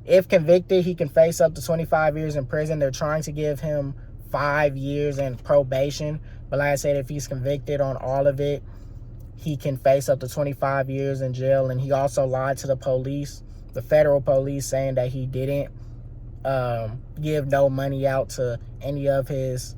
If convicted, he can face up to 25 years in prison. They're trying to give him 5 years in probation. But like I said, if he's convicted on all of it, he can face up to 25 years in jail. And he also lied to the police, the federal police, saying that he didn't give no money out to any of the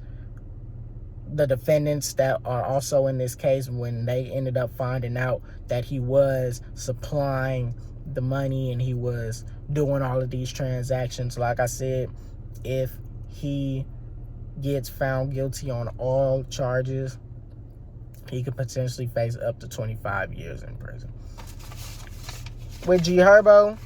defendants that are also in this case, when they ended up finding out that he was supplying the money and he was doing all of these transactions. Like I said, if he gets found guilty on all charges, he could potentially face up to 25 years in prison. With G Herbo,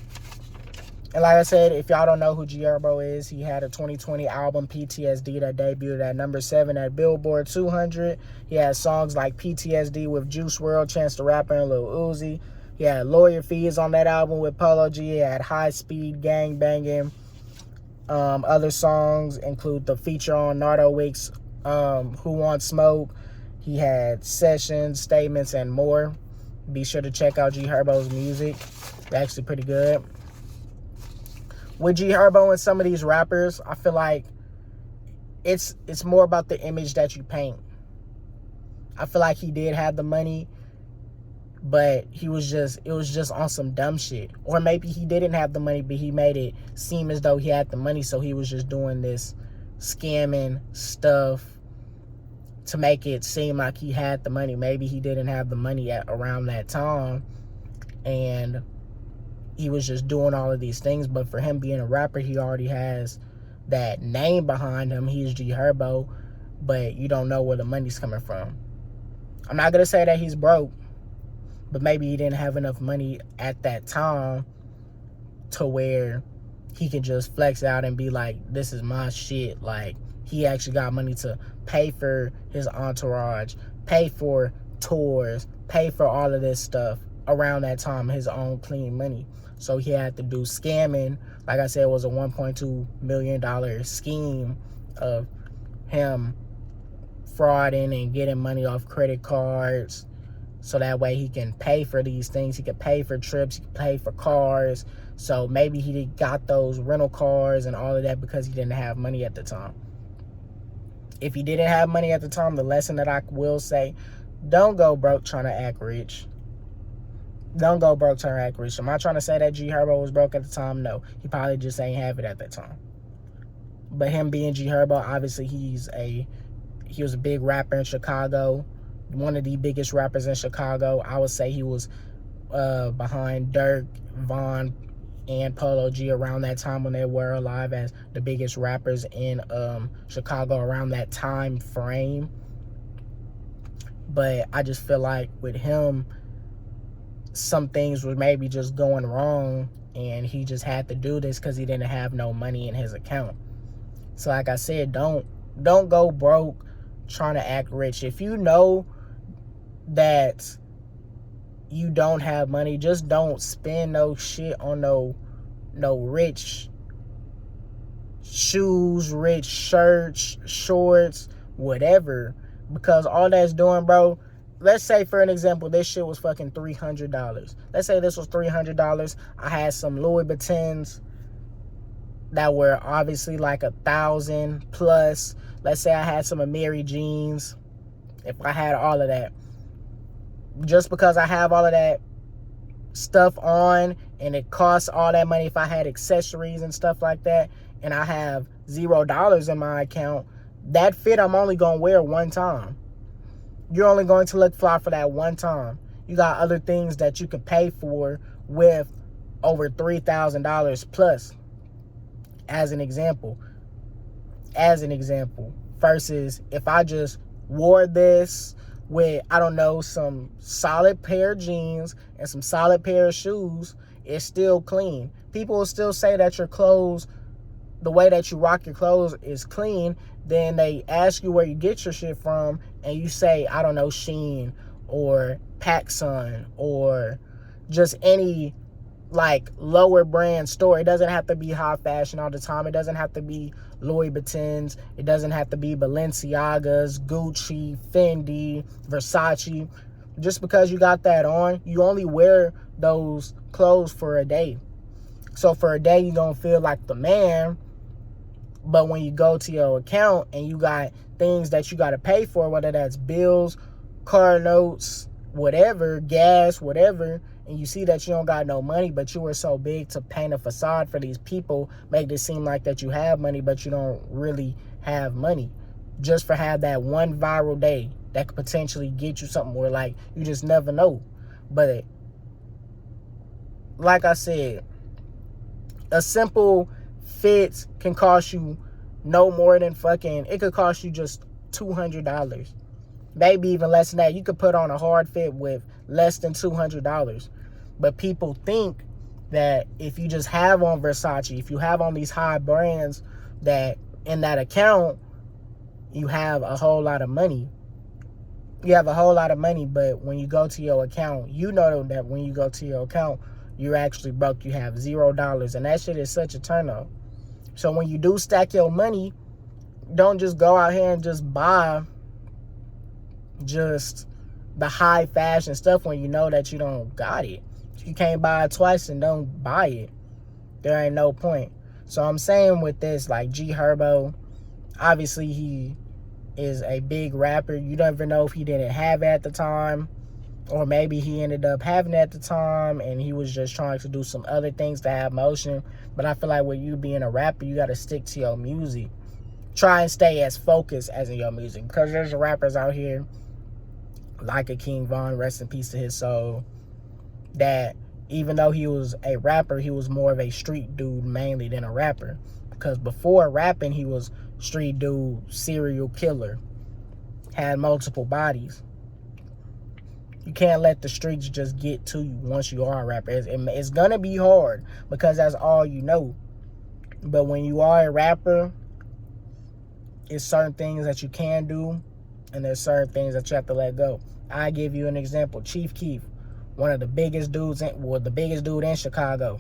and like I said, if y'all don't know who G Herbo is, he had a 2020 album, PTSD, that debuted at number 7 at Billboard 200. He had songs like PTSD with Juice WRLD, Chance the Rapper, and Lil Uzi. He had Lawyer Fees on that album with Polo G. He had High Speed, Gang Banging. Other songs include the feature on Nardo Wick's Who Wants Smoke. He had Sessions, Statements, and more. Be sure to check out G Herbo's music. It's actually pretty good. With G Herbo and some of these rappers, I feel like it's more about the image that you paint. I feel like he did have the money, but it was just on some dumb shit. Or maybe he didn't have the money, but he made it seem as though he had the money, so he was just doing this scamming stuff to make it seem like he had the money. Maybe he didn't have the money around that time, and he was just doing all of these things. But for him being a rapper, he already has that name behind him. He's G Herbo, but you don't know where the money's coming from. I'm not going to say that he's broke, but maybe he didn't have enough money at that time to where he can just flex out and be like, this is my shit. Like, he actually got money to pay for his entourage, pay for tours, pay for all of this stuff around that time, his own clean money. So he had to do scamming. Like I said, it was a $1.2 million scheme of him frauding and getting money off credit cards, so that way he can pay for these things. He could pay for trips, he could pay for cars. So maybe he got those rental cars and all of that because he didn't have money at the time. If he didn't have money at the time, the lesson that I will say, don't go broke trying to act rich. Don't go broke trying to act rich. Am I trying to say that G Herbo was broke at the time? No. He probably just ain't have it at that time. But him being G Herbo, obviously he was a big rapper in Chicago. One of the biggest rappers in Chicago. I would say he was behind Dirk, Von, and Polo G around that time when they were alive as the biggest rappers in Chicago around that time frame. But I just feel like with him, some things were maybe just going wrong, and he just had to do this because he didn't have no money in his account. So like I said, don't go broke trying to act rich. If you know that you don't have money, just don't spend no shit on no rich shoes, rich shirts, shorts, whatever. Because all that's doing, bro, let's say for an example, this shit was fucking $300. Let's say this was $300. I had some Louis Vuittons that were obviously like $1,000 plus. Let's say I had some Amiri jeans. If I had all of that, just because I have all of that stuff on and it costs all that money, if I had accessories and stuff like that, and I have $0 in my account, that fit I'm only gonna wear one time. You're only going to look fly for that one time. You got other things that you can pay for with over $3,000 plus, as an example. Versus if I just wore this with, I don't know, some solid pair of jeans and some solid pair of shoes, it's still clean. People will still say that your clothes, the way that you rock your clothes is clean. Then they ask you where you get your shit from, and you say, I don't know, Shein or PacSun or just any like lower brand store. It doesn't have to be high fashion all the time. It doesn't have to be Louis Vuittons. It doesn't have to be Balenciagas, Gucci, Fendi, Versace. Just because you got that on, you only wear those clothes for a day. So for a day, you're going to feel like the man. But when you go to your account and you got things that you got to pay for, whether that's bills, car notes, whatever, gas, whatever, and you see that you don't got no money, but you were so big to paint a facade for these people, make it seem like that you have money, but you don't really have money. Just for have that one viral day that could potentially get you something where, like, you just never know. But like I said, a simple fit can cost you no more than it could cost you just $200. Maybe even less than that. You could put on a hard fit with less than $200. But people think that if you just have on Versace, if you have on these high brands, that in that account, you have a whole lot of money. You have a whole lot of money, but when you go to your account, you know that when you go to your account, you're actually broke. You have $0. And that shit is such a turn off. So when you do stack your money, don't just go out here and just buy just the high fashion stuff when you know that you don't got it. If you can't buy it twice, and don't buy it. There ain't no point. So I'm saying with this, like Herbo, obviously he is a big rapper. You never know if he didn't have it at the time, or maybe he ended up having it at the time and he was just trying to do some other things to have motion. But I feel like with you being a rapper, you got to stick to your music. Try and stay as focused as in your music, because there's rappers out here like a King Von, rest in peace to his soul, that even though he was a rapper, he was more of a street dude mainly than a rapper. Because before rapping, he was street dude, serial killer, had multiple bodies. You can't let the streets just get to you once you are a rapper. It's going to be hard because that's all you know. But when you are a rapper, it's certain things that you can do, and there's certain things that you have to let go. I give you an example. Chief Keef, one of the biggest dudes, the biggest dude in Chicago.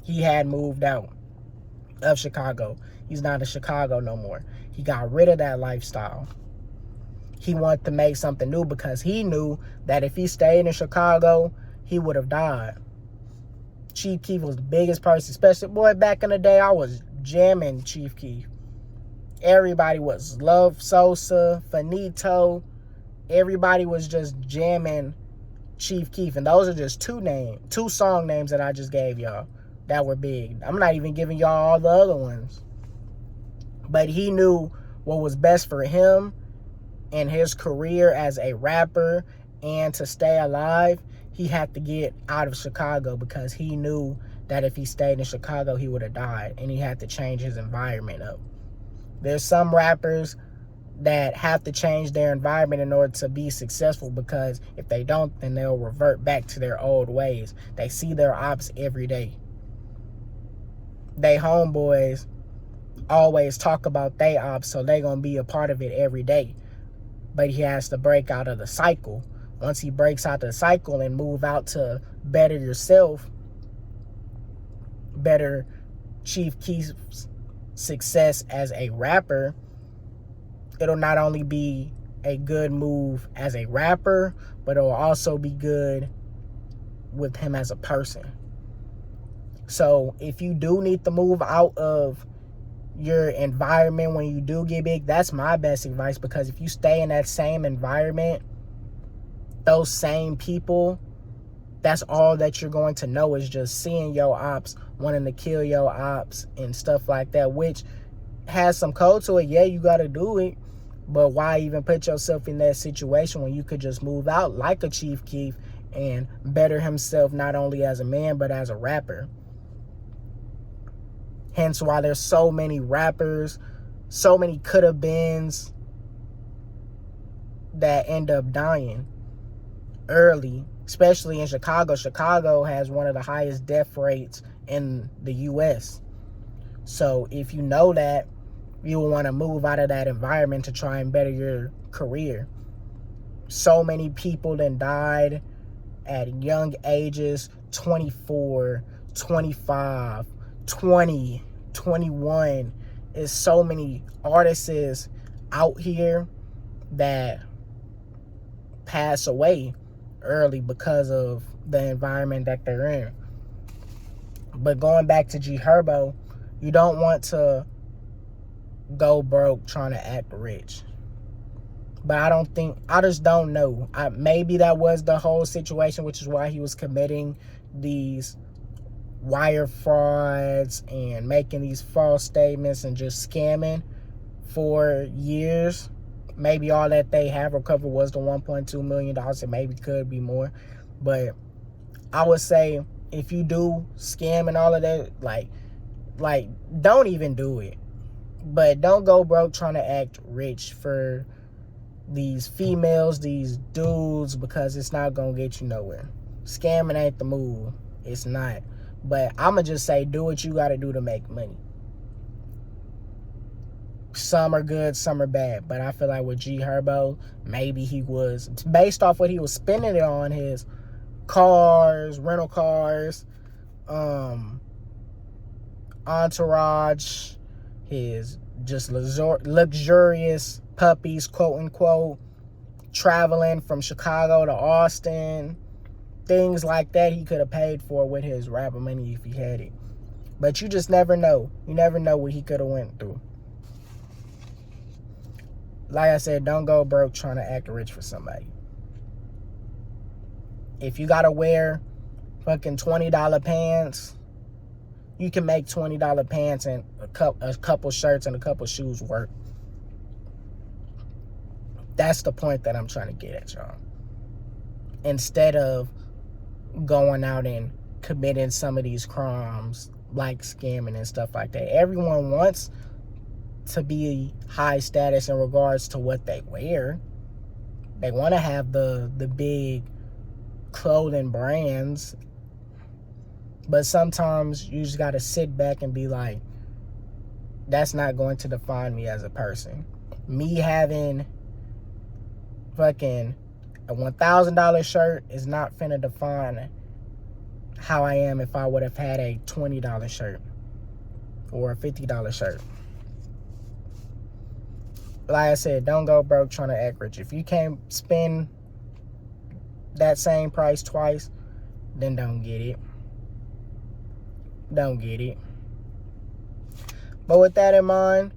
He had moved out of Chicago. He's not in Chicago no more. He got rid of that lifestyle. He wanted to make something new because he knew that if he stayed in Chicago, he would have died. Chief Keef was the biggest person, especially, boy, back in the day, I was jamming Chief Keef. Everybody was Love Sosa, Finito. Everybody was just jamming Chief Keef. And those are just two song names that I just gave y'all that were big. I'm not even giving y'all all the other ones. But he knew what was best for him in his career as a rapper, and to stay alive, he had to get out of Chicago because he knew that if he stayed in Chicago, he would have died, and he had to change his environment up. There's some rappers that have to change their environment in order to be successful, because if they don't, then they'll revert back to their old ways. They see their ops every day. They homeboys always talk about they ops, so they gonna be a part of it every day. But he has to break out of the cycle. Once he breaks out the cycle and move out to better yourself, better Chief Keef's success as a rapper, it'll not only be a good move as a rapper, but it'll also be good with him as a person. So if you do need to move out of your environment when you do get big, that's my best advice, because if you stay in that same environment, those same people, that's all that you're going to know, is just seeing your ops, wanting to kill your ops and stuff like that, which has some code to it. Yeah, you got to do it, but why even put yourself in that situation when you could just move out like a Chief Keef and better himself, not only as a man, but as a rapper? Hence why there's so many rappers, so many could-have beens that end up dying early, especially in Chicago. Chicago has one of the highest death rates in the U.S. So if you know that, you will want to move out of that environment to try and better your career. So many people then died at young ages, 24, 25, 20, 21. There's so many artists out here that pass away early because of the environment that they're in. But going back to Herbo, you don't want to go broke trying to act rich. But I just don't know. Maybe that was the whole situation, which is why he was committing these wire frauds and making these false statements and just scamming for years. Maybe all that they have recovered was the $1.2 million. It maybe could be more. But I would say if you do scam and all of that, like don't even do it. But don't go broke trying to act rich for these females, these dudes, because it's not going to get you nowhere. Scamming ain't the move. It's not. But I'm going to just say, do what you got to do to make money. Some are good, some are bad. But I feel like with Herbo, maybe he was, based off what he was spending it on, his cars, rental cars, entourage, his just luxurious puppies, quote unquote, traveling from Chicago to Austin, things like that he could have paid for with his rapper money if he had it. But you just never know. You never know what he could have went through. Like I said, don't go broke trying to act rich for somebody. If you gotta wear fucking $20 pants, you can make $20 pants and a couple shirts and a couple shoes work. That's the point that I'm trying to get at, y'all. Instead of going out and committing some of these crimes like scamming and stuff like that. Everyone wants to be high status in regards to what they wear. They want to have the big clothing brands. But sometimes you just got to sit back and be like, that's not going to define me as a person. Me having fucking a $1,000 shirt is not finna define how I am if I would have had a $20 shirt or a $50 shirt. Like I said, don't go broke trying to act rich. If you can't spend that same price twice, then don't get it. Don't get it. But with that in mind,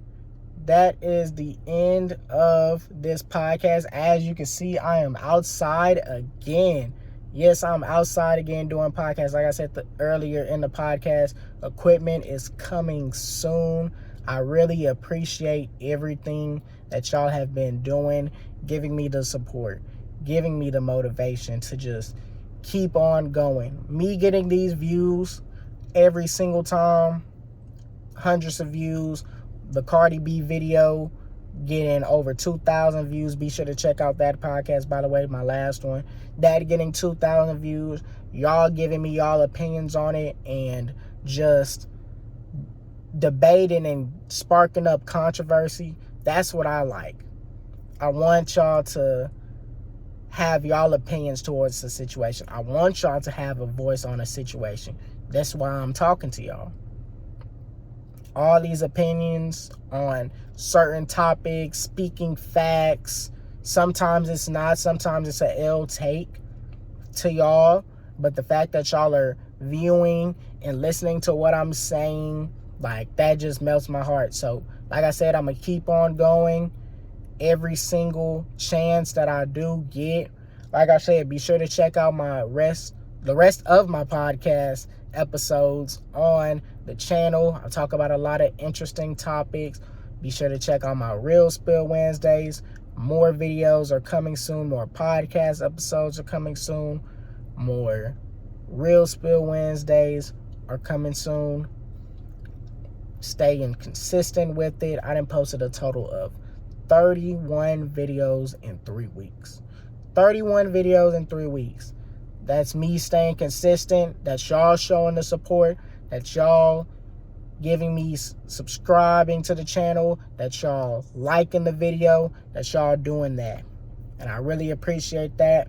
that is the end of this podcast. As you can see, I am outside again. Yes, I'm outside again doing podcasts. Like I said earlier in the podcast, equipment is coming soon. I really appreciate everything that y'all have been doing, giving me the support, giving me the motivation to just keep on going. Me getting these views every single time, hundreds of views. The Cardi B video getting over 2,000 views. Be sure to check out that podcast, by the way, my last one. That getting 2,000 views. Y'all giving me y'all opinions on it and just debating and sparking up controversy. That's what I like. I want y'all to have y'all opinions towards the situation. I want y'all to have a voice on a situation. That's why I'm talking to y'all. All these opinions on certain topics, speaking facts. Sometimes it's not. Sometimes it's a L take to y'all. But the fact that y'all are viewing and listening to what I'm saying, like, that just melts my heart. So, like I said, I'm going to keep on going every single chance that I do get. Like I said, be sure to check out the rest of my podcast episodes on the channel. I talk about a lot of interesting topics. Be sure to check out my Real Spill Wednesdays. More videos are coming soon. More podcast episodes are coming soon. More Real Spill Wednesdays are coming soon. Staying consistent with it. I done posted a total of 31 videos in 3 weeks. 31 videos in 3 weeks. That's me staying consistent. That's y'all showing the support. That's y'all giving me subscribing to the channel. That's y'all liking the video. That's y'all doing that. And I really appreciate that.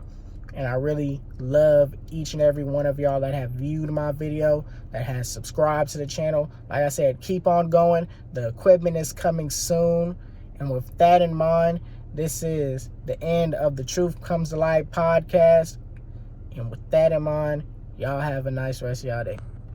And I really love each and every one of y'all that have viewed my video, that has subscribed to the channel. Like I said, keep on going. The equipment is coming soon. And with that in mind, this is the end of the Truth Comes to Light podcast. And with that in mind, y'all have a nice rest of y'all day.